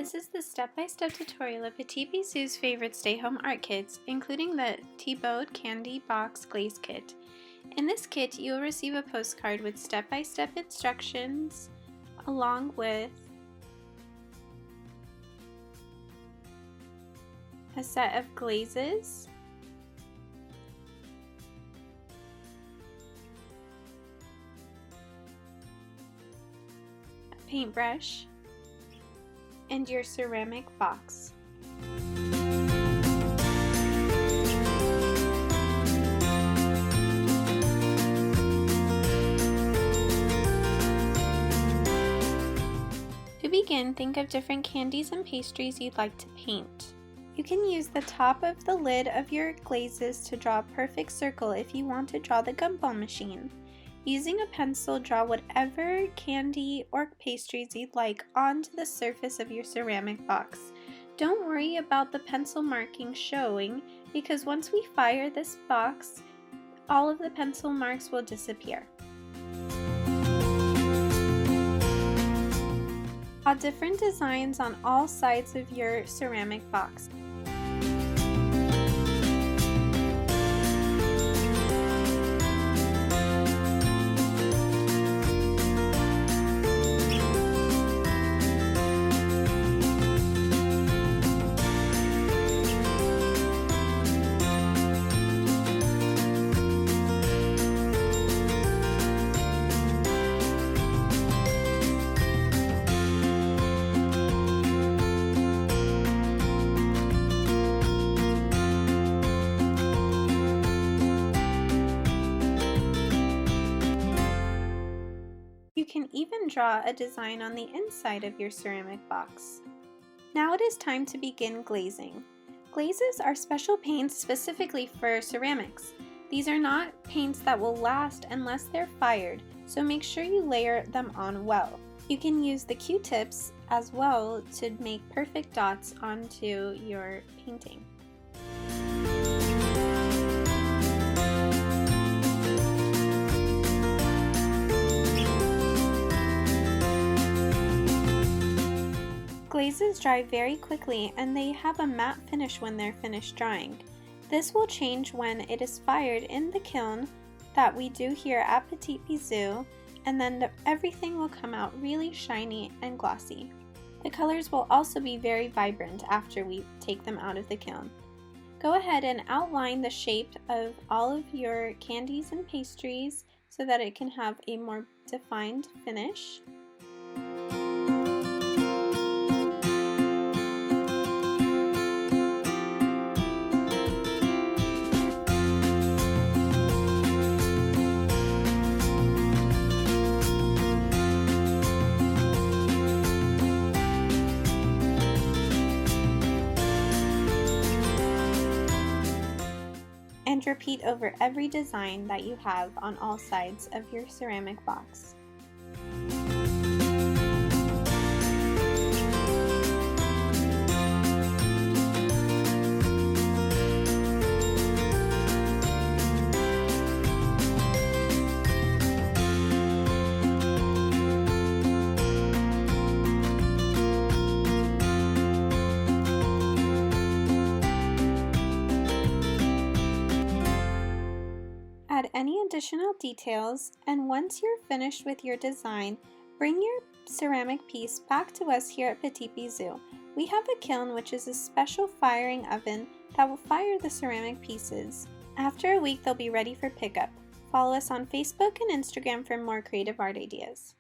This is the step-by-step tutorial of Petit Bizoo's favorite stay-home art kits, including the Theibaud Candy Box Glaze Kit. In this kit, you will receive a postcard with step-by-step instructions, along with a set of glazes, a paintbrush, and your ceramic box. To begin, think of different candies and pastries you'd like to paint. You can use the top of the lid of your glazes to draw a perfect circle if you want to draw the gumball machine. Using a pencil, draw whatever candy or pastries you'd like onto the surface of your ceramic box. Don't worry about the pencil markings showing, because once we fire this box, all of the pencil marks will disappear. Draw different designs on all sides of your ceramic box. You can even draw a design on the inside of your ceramic box. Now it is time to begin glazing. Glazes are special paints specifically for ceramics. These are not paints that will last unless they're fired, so make sure you layer them on well. You can use the Q-tips as well to make perfect dots onto your painting. Glazes dry very quickly and they have a matte finish when they're finished drying. This will change when it is fired in the kiln that we do here at Petit Bizoo, and then everything will come out really shiny and glossy. The colors will also be very vibrant after we take them out of the kiln. Go ahead and outline the shape of all of your candies and pastries so that it can have a more defined finish. And repeat over every design that you have on all sides of your ceramic box. Add any additional details, and once you're finished with your design, bring your ceramic piece back to us here at Petit Bizoo. We have a kiln, which is a special firing oven that will fire the ceramic pieces. After a week, they'll be ready for pickup. Follow us on Facebook and Instagram for more creative art ideas.